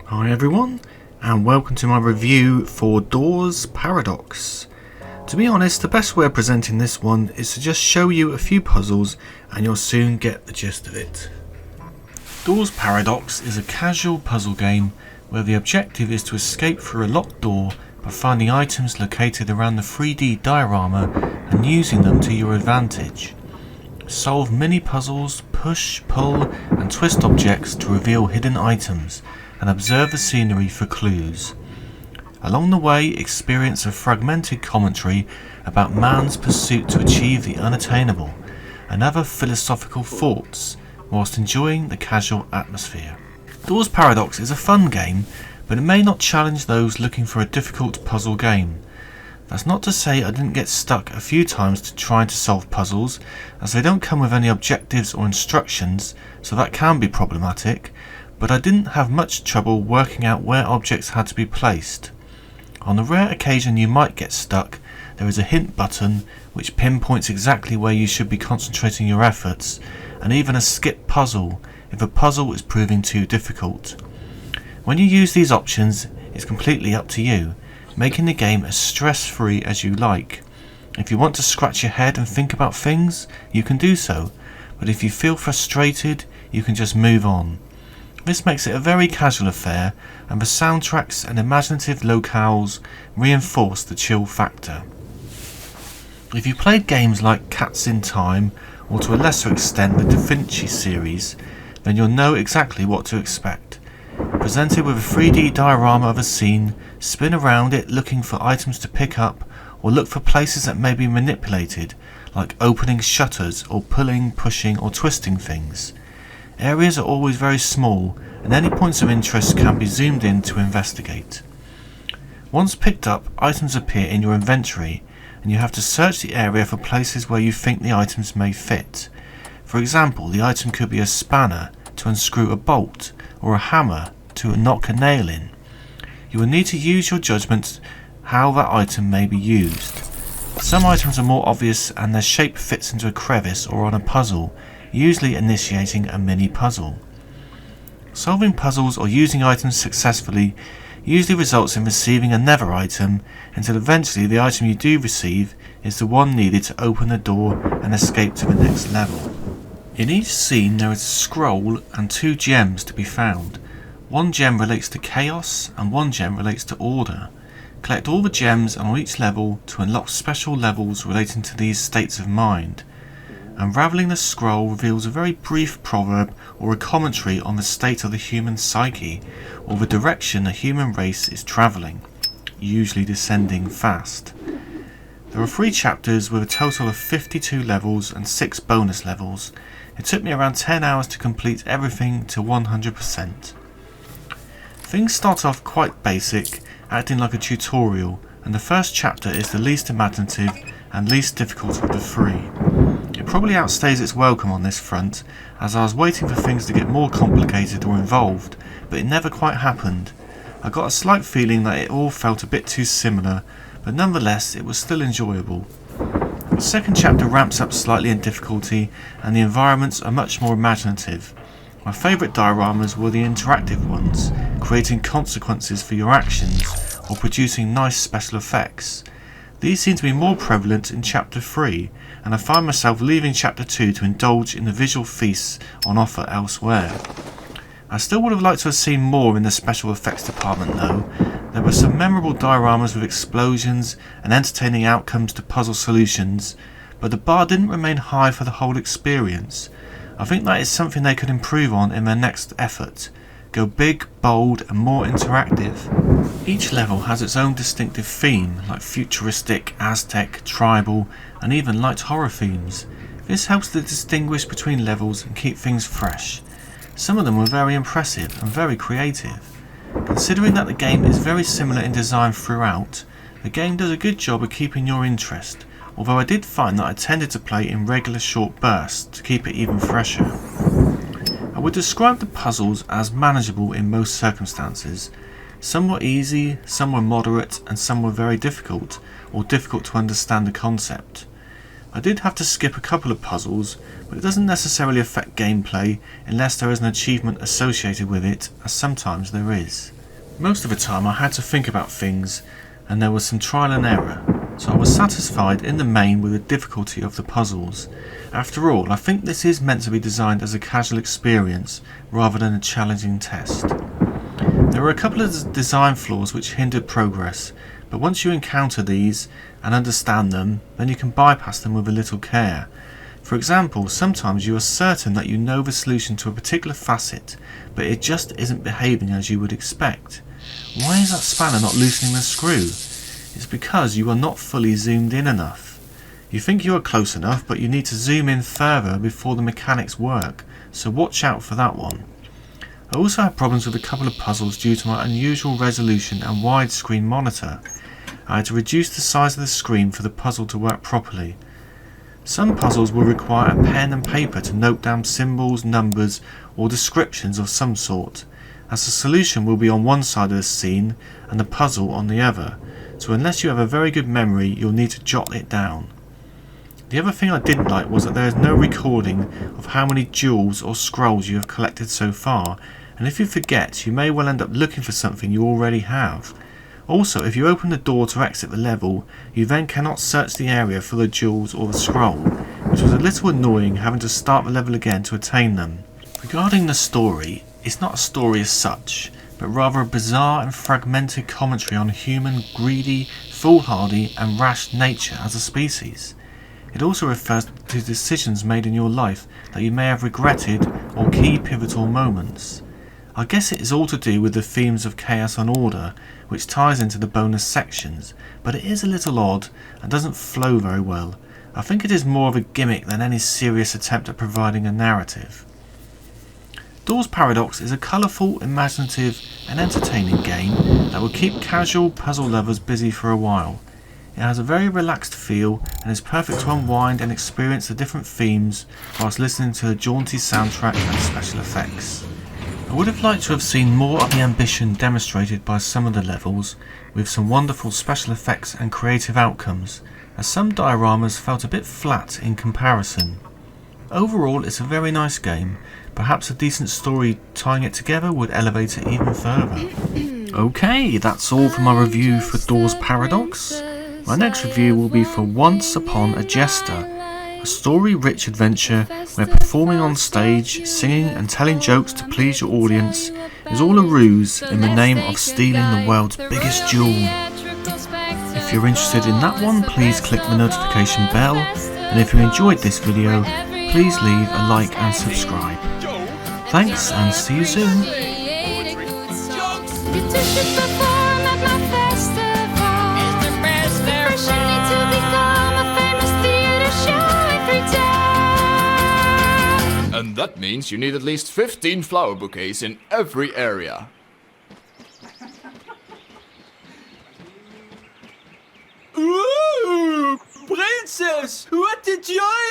Hi everyone, and welcome to my review for Doors Paradox. To be honest, the best way of presenting this one is to just show you a few puzzles and you'll soon get the gist of it. Doors Paradox is a casual puzzle game where the objective is to escape through a locked door by finding items located around the 3D diorama and using them to your advantage. Solve mini puzzles, push, pull and twist objects to reveal hidden items, and observe the scenery for clues. Along the way, experience a fragmented commentary about man's pursuit to achieve the unattainable and other philosophical thoughts, whilst enjoying the casual atmosphere. Doors Paradox is a fun game, but it may not challenge those looking for a difficult puzzle game. That's not to say I didn't get stuck a few times trying to solve puzzles, as they don't come with any objectives or instructions, so that can be problematic, but I didn't have much trouble working out where objects had to be placed. On the rare occasion you might get stuck, there is a hint button which pinpoints exactly where you should be concentrating your efforts, and even a skip puzzle if a puzzle is proving too difficult. When you use these options, it's completely up to you, making the game as stress-free as you like. If you want to scratch your head and think about things, you can do so, but if you feel frustrated, you can just move on. This makes it a very casual affair, and the soundtracks and imaginative locales reinforce the chill factor. If you played games like Cats in Time, or to a lesser extent the Da Vinci series, then you'll know exactly what to expect. Presented with a 3D diorama of a scene, spin around it looking for items to pick up, or look for places that may be manipulated, like opening shutters or pulling, pushing or twisting things. Areas are always very small, and any points of interest can be zoomed in to investigate. Once picked up, items appear in your inventory, and you have to search the area for places where you think the items may fit. For example, the item could be a spanner to unscrew a bolt, or a hammer to knock a nail in. You will need to use your judgment how that item may be used. Some items are more obvious and their shape fits into a crevice or on a puzzle, usually initiating a mini puzzle. Solving puzzles or using items successfully usually results in receiving another item, until eventually the item you do receive is the one needed to open the door and escape to the next level. In each scene there is a scroll and 2 gems to be found. One gem relates to chaos and one gem relates to order. Collect all the gems on each level to unlock special levels relating to these states of mind. Unravelling the scroll reveals a very brief proverb or a commentary on the state of the human psyche, or the direction the human race is travelling, usually descending fast. There are 3 chapters with a total of 52 levels and 6 bonus levels. It took me around 10 hours to complete everything to 100%. Things start off quite basic, acting like a tutorial, and the first chapter is the least imaginative and least difficult of the 3. It probably outstays its welcome on this front, as I was waiting for things to get more complicated or involved, but it never quite happened. I got a slight feeling that it all felt a bit too similar, but nonetheless it was still enjoyable. The second chapter ramps up slightly in difficulty, and the environments are much more imaginative. My favourite dioramas were the interactive ones, creating consequences for your actions, or producing nice special effects. These seem to be more prevalent in Chapter 3, and I find myself leaving Chapter 2 to indulge in the visual feasts on offer elsewhere. I still would have liked to have seen more in the special effects department though. There were some memorable dioramas with explosions and entertaining outcomes to puzzle solutions, but the bar didn't remain high for the whole experience. I think that is something they could improve on in their next effort. Go big, bold and more interactive. Each level has its own distinctive theme, like futuristic, Aztec, tribal and even light horror themes. This helps to distinguish between levels and keep things fresh. Some of them were very impressive and very creative. Considering that the game is very similar in design throughout, the game does a good job of keeping your interest, although I did find that I tended to play in regular short bursts to keep it even fresher. I would describe the puzzles as manageable in most circumstances. Some were easy, some were moderate, and some were very difficult, or difficult to understand the concept. I did have to skip a couple of puzzles, but it doesn't necessarily affect gameplay unless there is an achievement associated with it, as sometimes there is. Most of the time I had to think about things and there was some trial and error, so I was satisfied in the main with the difficulty of the puzzles. After all, I think this is meant to be designed as a casual experience rather than a challenging test. There were a couple of design flaws which hindered progress, but once you encounter these and understand them, then you can bypass them with a little care. For example, sometimes you are certain that you know the solution to a particular facet, but it just isn't behaving as you would expect. Why is that spanner not loosening the screw? It's because you are not fully zoomed in enough. You think you are close enough, but you need to zoom in further before the mechanics work, so watch out for that one. I also had problems with a couple of puzzles due to my unusual resolution and widescreen monitor. I had to reduce the size of the screen for the puzzle to work properly. Some puzzles will require a pen and paper to note down symbols, numbers, or descriptions of some sort, as the solution will be on one side of the scene and the puzzle on the other, so unless you have a very good memory you'll need to jot it down. The other thing I didn't like was that there is no recording of how many jewels or scrolls you have collected so far, and if you forget you may well end up looking for something you already have. Also, if you open the door to exit the level, you then cannot search the area for the jewels or the scroll, which was a little annoying having to start the level again to attain them. Regarding the story, it's not a story as such, but rather a bizarre and fragmented commentary on human, greedy, foolhardy and rash nature as a species. It also refers to decisions made in your life that you may have regretted or key pivotal moments. I guess it is all to do with the themes of chaos and order, which ties into the bonus sections, but it is a little odd and doesn't flow very well. I think it is more of a gimmick than any serious attempt at providing a narrative. Doors Paradox is a colourful, imaginative and entertaining game that will keep casual puzzle lovers busy for a while. It has a very relaxed feel and is perfect to unwind and experience the different themes whilst listening to the jaunty soundtrack and special effects. I would have liked to have seen more of the ambition demonstrated by some of the levels, with some wonderful special effects and creative outcomes, as some dioramas felt a bit flat in comparison. Overall, it's a very nice game. Perhaps a decent story tying it together would elevate it even further. Okay, that's all for my review for Doors Paradox. My next review will be for Once Upon a Jester, a story-rich adventure where performing on stage, singing and telling jokes to please your audience is all a ruse in the name of stealing the world's biggest jewel. If you're interested in that one, please click the notification bell, and if you enjoyed this video, please leave a like and subscribe. Thanks and see you soon. And that means you need at least 15 flower bouquets in every area. Ooh, princess, what a joy!